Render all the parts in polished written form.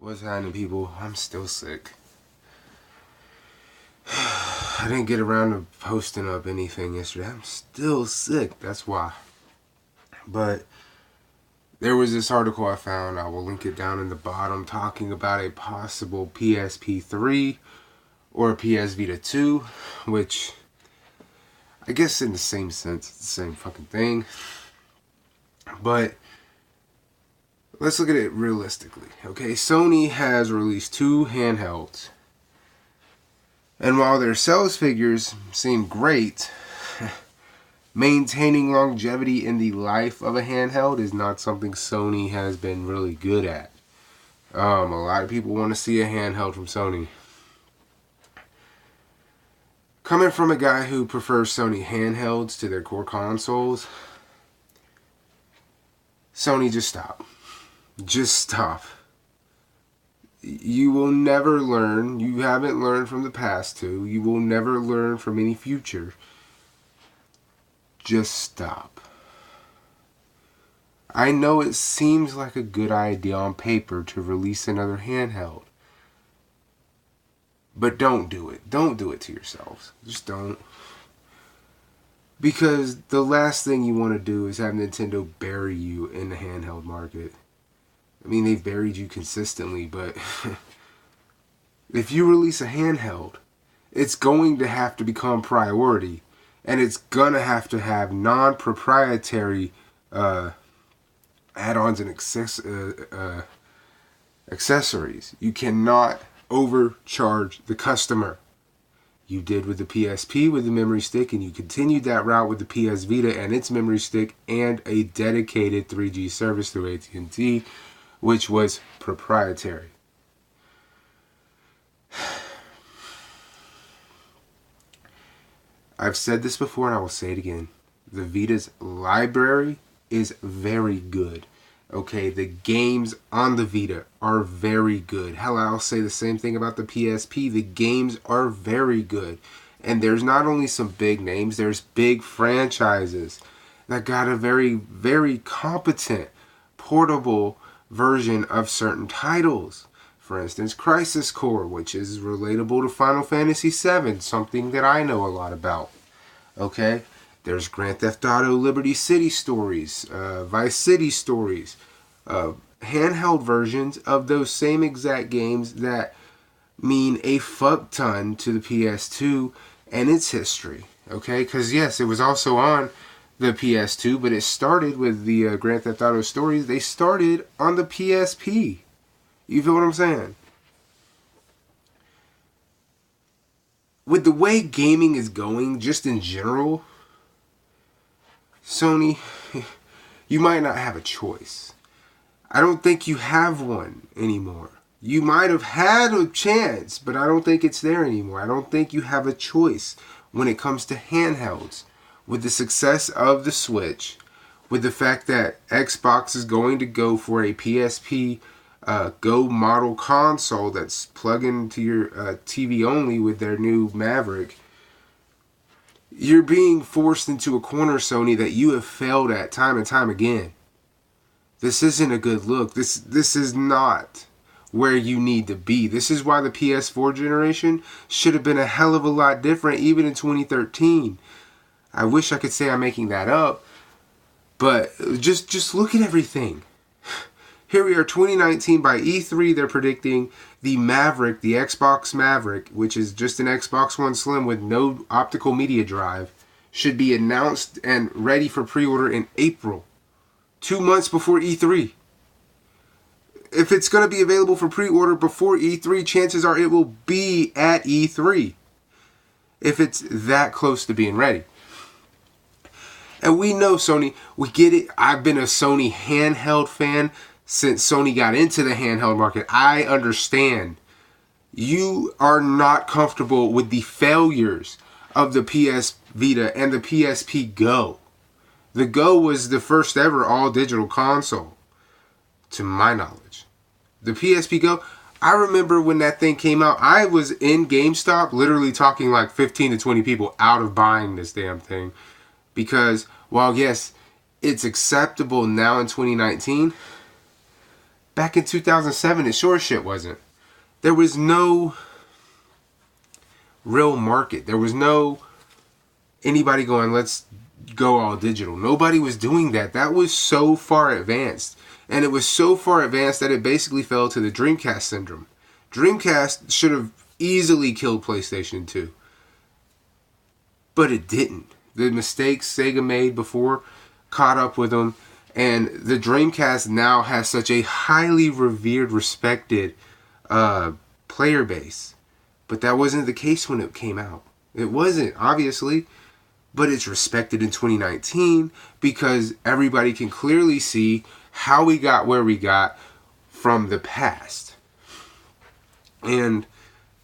What's happening, people? I'm still sick. I didn't get around to posting up anything yesterday. I'm still sick. That's why. But there was this article I found. I will link it down in the bottom, talking about a possible PSP 3 or a PsVita 2, which I guess in the same sense, it's the same fucking thing. But let's look at it realistically. Okay, Sony has released two handhelds. And while their sales figures seem great, maintaining longevity in the life of a handheld is not something Sony has been really good at. A lot of people want to see a handheld from Sony. Coming from a guy who prefers Sony handhelds to their core consoles, Sony, just stop. Just stop. You will never learn. You haven't learned from the past two. You will never learn from any future. Just stop. I know it seems like a good idea on paper to release another handheld. But don't do it. Don't do it to yourselves. Just don't. Because the last thing you want to do is have Nintendo bury you in the handheld market. I mean, they've buried you consistently, but if you release a handheld, it's going to have to become priority. And it's going to have non-proprietary add-ons and accessories. You cannot overcharge the customer. You did with the PSP with the memory stick, and you continued that route with the PS Vita and its memory stick and a dedicated 3G service through AT&T, which was proprietary. I've said this before and I will say it again. The Vita's library is very good. Okay, the games on the Vita are very good. Hell, I'll say the same thing about the PSP. The games are very good. And there's not only some big names, there's big franchises that got a very, very competent, portable version of certain titles. For instance, Crisis Core, which is relatable to Final Fantasy VII, something that I know a lot about. Okay? There's Grand Theft Auto Liberty City Stories, Vice City Stories, handheld versions of those same exact games that mean a fuck ton to the PS2 and its history. Okay? Because yes, it was also on the PS2, but it started with the Grand Theft Auto stories. They started on the PSP. You feel what I'm saying? With the way gaming is going, just in general, Sony, you might not have a choice. I don't think you have one anymore. You might have had a chance, but I don't think it's there anymore. I don't think you have a choice when it comes to handhelds. With the success of the Switch, with the fact that Xbox is going to go for a PSP Go model console that's plug into your TV only with their new Maverick, you're being forced into a corner, Sony, that you have failed at time and time again. This isn't a good look. This is not where you need to be. This is why the PS4 generation should have been a hell of a lot different even in 2013. I wish I could say I'm making that up, but just look at everything. Here we are, 2019. By E3, they're predicting the Maverick, the Xbox Maverick, which is just an Xbox One Slim with no optical media drive, should be announced and ready for pre-order in April, 2 months before E3. If it's going to be available for pre-order before E3, chances are it will be at E3, if it's that close to being ready. And we know Sony, we get it. I've been a Sony handheld fan since Sony got into the handheld market. I understand. You are not comfortable with the failures of the PS Vita and the PSP Go. The Go was the first ever all-digital console, to my knowledge. The PSP Go, I remember when that thing came out, I was in GameStop literally talking like 15 to 20 people out of buying this damn thing. Because while yes, it's acceptable now in 2019, Back in 2007, it sure as shit wasn't. There was no real market. There was no anybody going, let's go all digital. Nobody was doing that. That was so far advanced. And it was so far advanced that it basically fell to the Dreamcast syndrome. Dreamcast should have easily killed PlayStation 2. But it didn't. The mistakes Sega made before caught up with them. And the Dreamcast now has such a highly revered, respected player base. But that wasn't the case when it came out. It wasn't, obviously. But it's respected in 2019 because everybody can clearly see how we got where we got from the past. And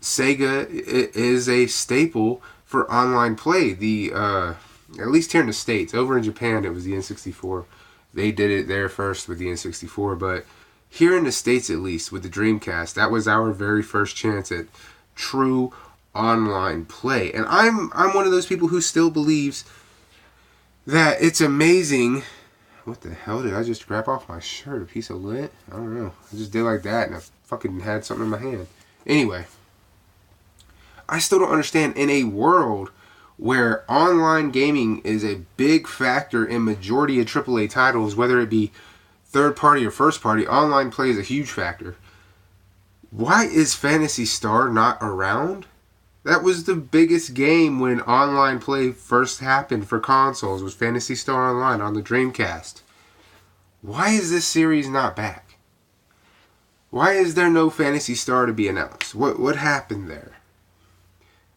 Sega is a staple for online play. At least here in the States. Over in Japan, it was the N64. They did it there first with the N64. But here in the States, at least, with the Dreamcast, that was our very first chance at true online play. And I'm one of those people who still believes that it's amazing. What the hell did I just grab off my shirt? A piece of lint? I don't know. I just did like that and I fucking had something in my hand. Anyway, I still don't understand, in a world where online gaming is a big factor in majority of AAA titles, whether it be third party or first party, online play is a huge factor. Why is Phantasy Star not around? That was the biggest game when online play first happened for consoles, was Phantasy Star Online on the Dreamcast. Why is this series not back? Why is there no Phantasy Star to be announced? What happened there?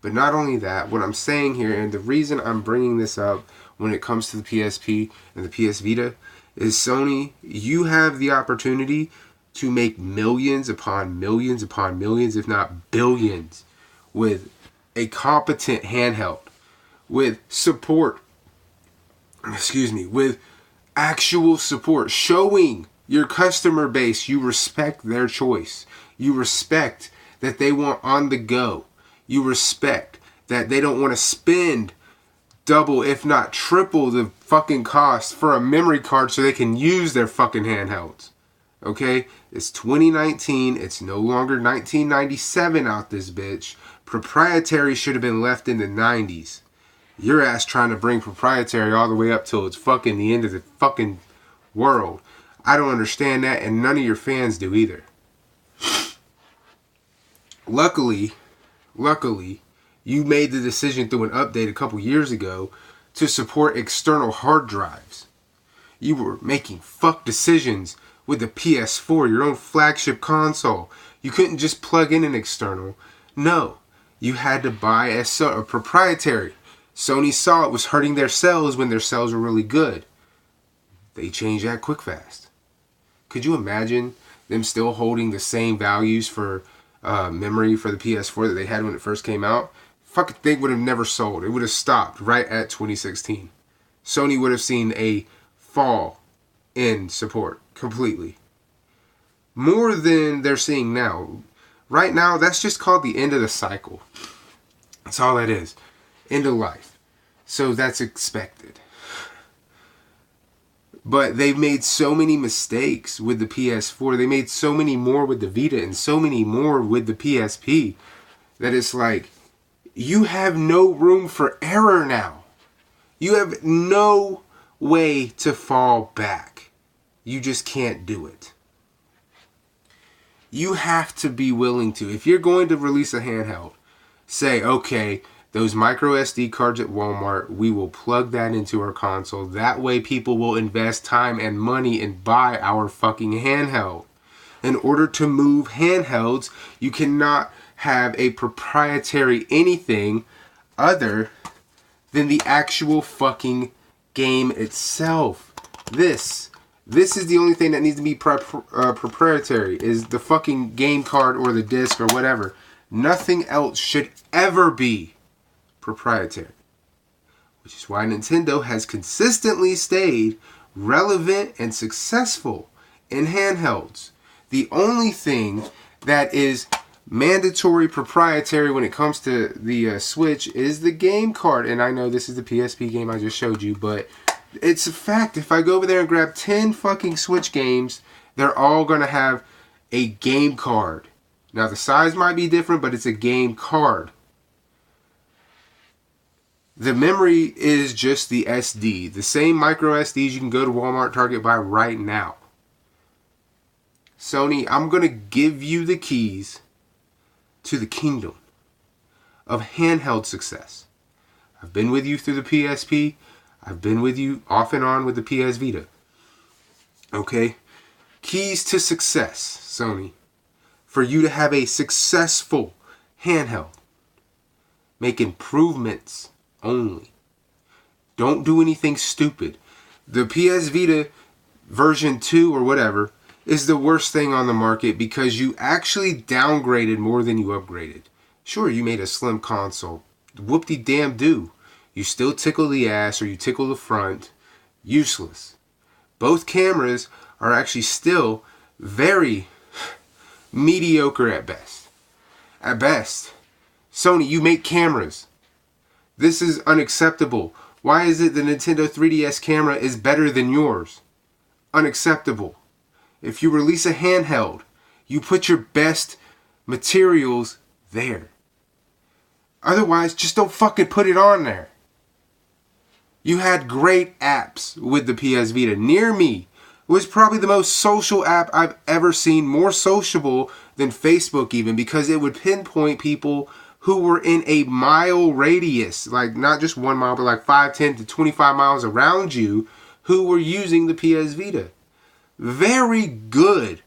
But not only that, what I'm saying here, and the reason I'm bringing this up when it comes to the PSP and the PS Vita, is Sony, you have the opportunity to make millions upon millions upon millions, if not billions, with a competent handheld, with support, with actual support, showing your customer base you respect their choice. You respect that they want on the go. You respect that they don't want to spend double, if not triple, the fucking cost for a memory card so they can use their fucking handhelds. Okay? It's 2019. It's no longer 1997 out this bitch. Proprietary should have been left in the 90s. Your ass trying to bring proprietary all the way up till it's fucking the end of the fucking world. I don't understand that, and none of your fans do either. Luckily, you made the decision through an update a couple years ago to support external hard drives. You were making fuck decisions with the PS4, your own flagship console. You couldn't just plug in an external. No, you had to buy a proprietary. Sony saw it was hurting their sales when their sales were really good. They changed that quick fast. Could you imagine them still holding the same values for memory for the PS4 that they had when it first came out? Fucking thing would have never sold. It would have stopped right at 2016. Sony would have seen a fall in support completely. More than they're seeing now. Right now, that's just called the end of the cycle. That's all that is. End of life. So that's expected. But they've made so many mistakes with the PS4. They made so many more with the Vita and so many more with the PSP that it's like, you have no room for error now. You have no way to fall back. You just can't do it. You have to be willing to. If you're going to release a handheld, say, okay, those micro SD cards at Walmart, we will plug that into our console. That way people will invest time and money and buy our fucking handheld. In order to move handhelds, you cannot have a proprietary anything other than the actual fucking game itself. This is the only thing that needs to be proprietary, is the fucking game card or the disc or whatever. Nothing else should ever be proprietary. Which is why Nintendo has consistently stayed relevant and successful in handhelds. The only thing that is mandatory proprietary when it comes to the Switch is the game card. And I know this is the PSP game I just showed you, but it's a fact. If I go over there and grab 10 fucking Switch games They're all going to have a game card. Now, the size might be different, but it's a game card. The memory is just the SD. The same micro SDs you can go to Walmart, Target, buy right now. Sony, I'm going to give you the keys to the kingdom of handheld success. I've been with you through the PSP. I've been with you off and on with the PsVita. Okay? Keys to success, Sony. For you to have a successful handheld. Make improvements only. Don't do anything stupid. The PsVita version 2 or whatever is the worst thing on the market because you actually downgraded more than you upgraded. Sure, you made a slim console. Whoop-de-damn-do. You still tickle the ass or you tickle the front. Useless. Both cameras are actually still very mediocre at best. At best. Sony, you make cameras. This is unacceptable. Why is it the Nintendo 3DS camera is better than yours? Unacceptable. If you release a handheld, you put your best materials there. Otherwise, just don't fucking put it on there. You had great apps with the PS Vita. Near Me was probably the most social app I've ever seen. More sociable than Facebook even, because it would pinpoint people who were in a mile radius. Like not just 1 mile, but like 5, 10 to 25 miles around you who were using the PS Vita. Very good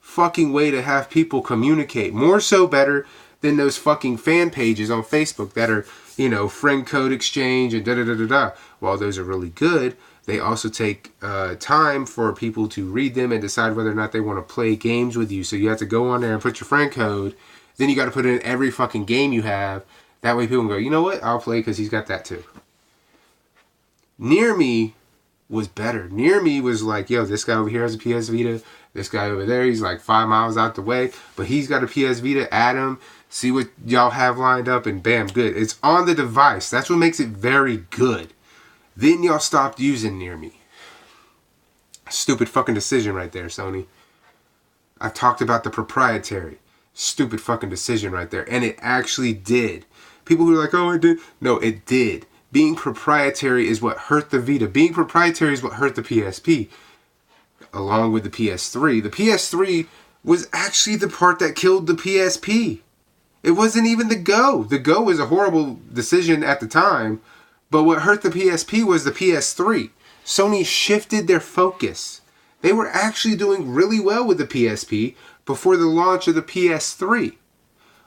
fucking way to have people communicate. More so better than those fucking fan pages on Facebook that are, you know, friend code exchange and da-da-da-da-da. While those are really good, they also take time for people to read them and decide whether or not they want to play games with you. So you have to go on there and put your friend code. Then you got to put in every fucking game you have. That way people can go, you know what? I'll play because he's got that too. Near Me was better. Near Me was like, yo, this guy over here has a PS Vita. This guy over there, he's like 5 miles out the way. But he's got a PS Vita. Add him. See what y'all have lined up and bam, good. It's on the device. That's what makes it very good. Then y'all stopped using Near Me. Stupid fucking decision right there, Sony. I've talked about the proprietary. Stupid fucking decision right there. And it actually did. People who are like, oh, it did. No, it did. Being proprietary is what hurt the Vita. Being proprietary is what hurt the PSP. Along with the PS3. The PS3 was actually the part that killed the PSP. It wasn't even the Go. The Go was a horrible decision at the time. But what hurt the PSP was the PS3. Sony shifted their focus. They were actually doing really well with the PSP before the launch of the PS3.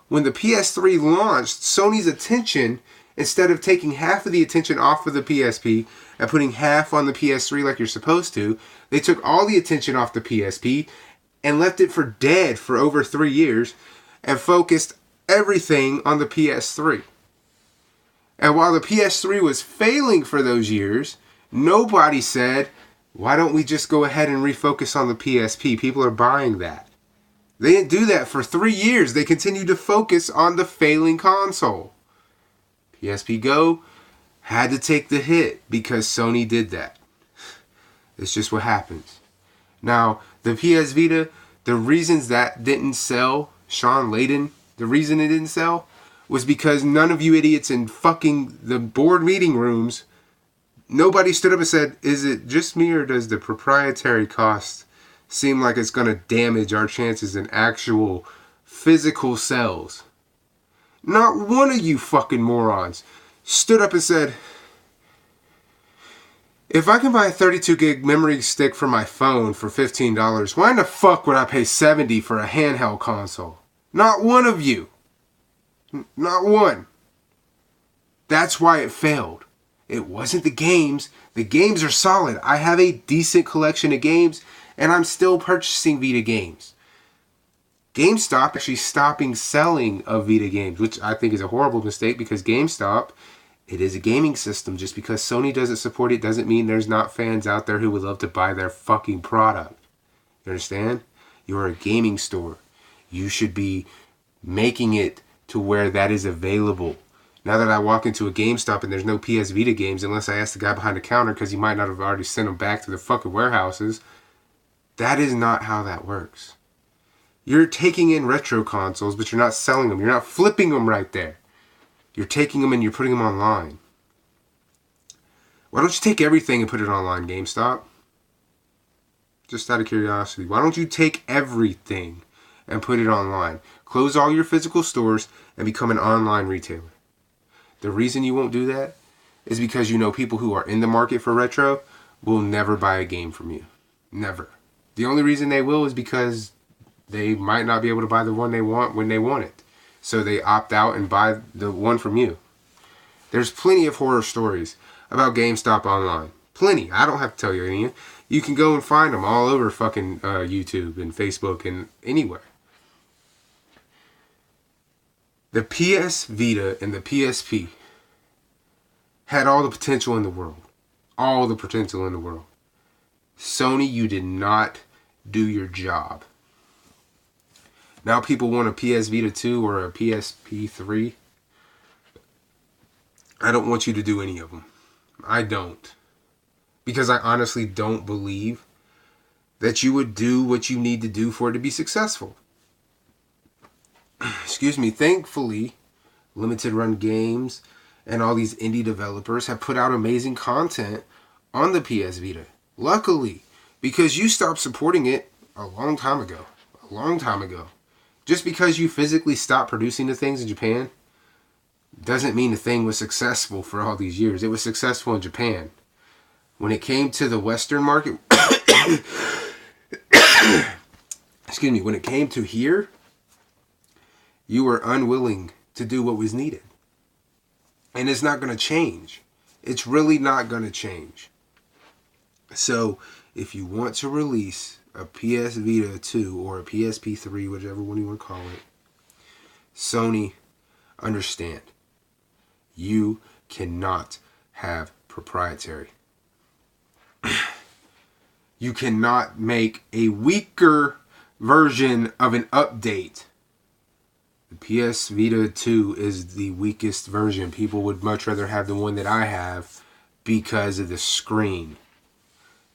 When the PS3 launched, Sony's attention, instead of taking half of the attention off of the PSP and putting half on the PS3 like you're supposed to, they took all the attention off the PSP and left it for dead for over 3 years and focused everything on the PS3. And while the PS3 was failing for those years, nobody said, why don't we just go ahead and refocus on the PSP? People are buying that. They didn't do that for 3 years. They continued to focus on the failing console. PSP Go had to take the hit because Sony did that. It's just what happens. Now, the PS Vita, the reasons that didn't sell, Sean Layden, the reason it didn't sell was because none of you idiots in fucking the board meeting rooms, nobody stood up and said, is it just me or does the proprietary cost seem like it's going to damage our chances in actual physical sales? Not one of you fucking morons stood up and said, if I can buy a 32 gig memory stick for my phone for $15, why in the fuck would I pay $70 for a handheld console? Not one of you. Not one. That's why it failed. It wasn't the games. The games are solid. I have a decent collection of games, and I'm still purchasing Vita games. GameStop actually stopping selling of Vita games, which I think is a horrible mistake because GameStop, it is a gaming system. Just because Sony doesn't support it doesn't mean there's not fans out there who would love to buy their fucking product. You understand? You're a gaming store. You should be making it to where that is available. Now that I walk into a GameStop and there's no PS Vita games, unless I ask the guy behind the counter because he might not have already sent them back to the fucking warehouses, That is not how that works. You're taking in retro consoles, but you're not selling them. You're not flipping them right there. You're taking them and you're putting them online. Why don't you take everything and put it online, GameStop? Just out of curiosity. Why don't you take everything and put it online? Close all your physical stores and become an online retailer. The reason you won't do that is because you know people who are in the market for retro will never buy a game from you. Never. The only reason they will is because they might not be able to buy the one they want when they want it. So they opt out and buy the one from you. There's plenty of horror stories about GameStop online. Plenty. I don't have to tell you any. You can go and find them all over fucking YouTube and Facebook and anywhere. The PS Vita and the PSP had all the potential in the world. All the potential in the world. Sony, you did not do your job. Now people want a PS Vita 2 or a PSP 3. I don't want you to do any of them. I don't. Because I honestly don't believe that you would do what you need to do for it to be successful. Excuse me. Thankfully, limited run games and all these indie developers have put out amazing content on the PS Vita. Luckily, because you stopped supporting it a long time ago. A long time ago. Just because you physically stopped producing the things in Japan doesn't mean the thing was successful for all these years. It was successful in Japan. When it came to the Western market, excuse me, when it came to here, you were unwilling to do what was needed. And it's not going to change. It's really not going to change. So, if you want to release a PS Vita 2 or a PSP 3, whichever one you want to call it, Sony, understand, you cannot have proprietary. You cannot make a weaker version of an update. The PS Vita 2 is the weakest version. People would much rather have the one that I have because of the screen.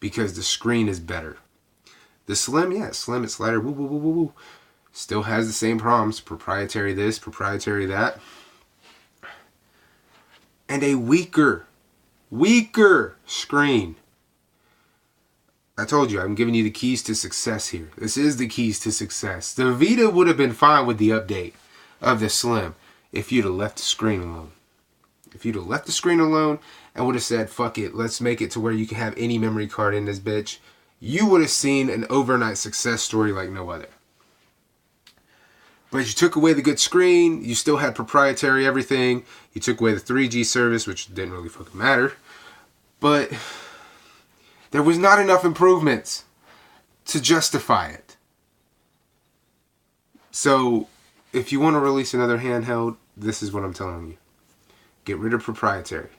Because the screen is better. The Slim, yeah, Slim, it's lighter, woo, woo, woo, woo, woo. Still has the same problems. Proprietary this, proprietary that. And a weaker screen. I told you, I'm giving you the keys to success here. This is the keys to success. The Vita would have been fine with the update of the Slim if you'd have left the screen alone. If you'd have left the screen alone and would have said, fuck it, let's make it to where you can have any memory card in this bitch, you would have seen an overnight success story like no other. But you took away the good screen, you still had proprietary everything, you took away the 3G service, which didn't really fucking matter, but there was not enough improvements to justify it. So, if you want to release another handheld, this is what I'm telling you. Get rid of proprietary.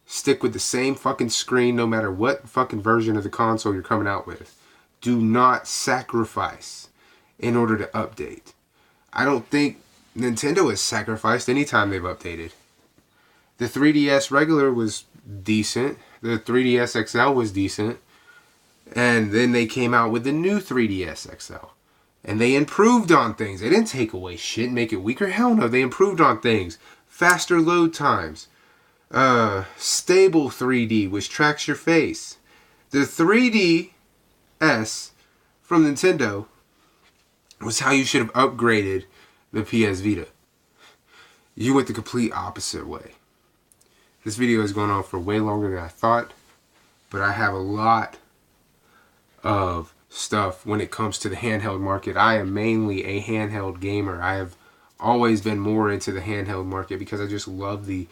Stick with the same fucking screen no matter what fucking version of the console you're coming out with. Do not sacrifice in order to update. I don't think Nintendo has sacrificed any time they've updated. The 3DS regular was decent. The 3DS XL was decent. And then they came out with the new 3DS XL. And they improved on things. They didn't take away shit and make it weaker. Hell no, they improved on things. Faster load times. Stable 3D, which tracks your face. The 3DS from Nintendo was how you should have upgraded the PS Vita. You went the complete opposite way. This video is going on for way longer than I thought, but I have a lot of stuff when it comes to the handheld market. I am mainly a handheld gamer. I have always been more into the handheld market because I just love the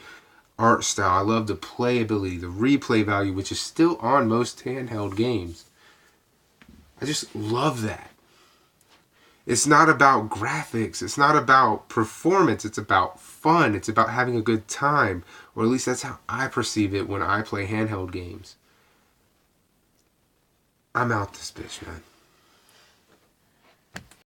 art style. I love the playability, the replay value, which is still on most handheld games. I just love that. It's not about graphics. It's not about performance. It's about fun. It's about having a good time. Or at least that's how I perceive it when I play handheld games. I'm out this bitch, man.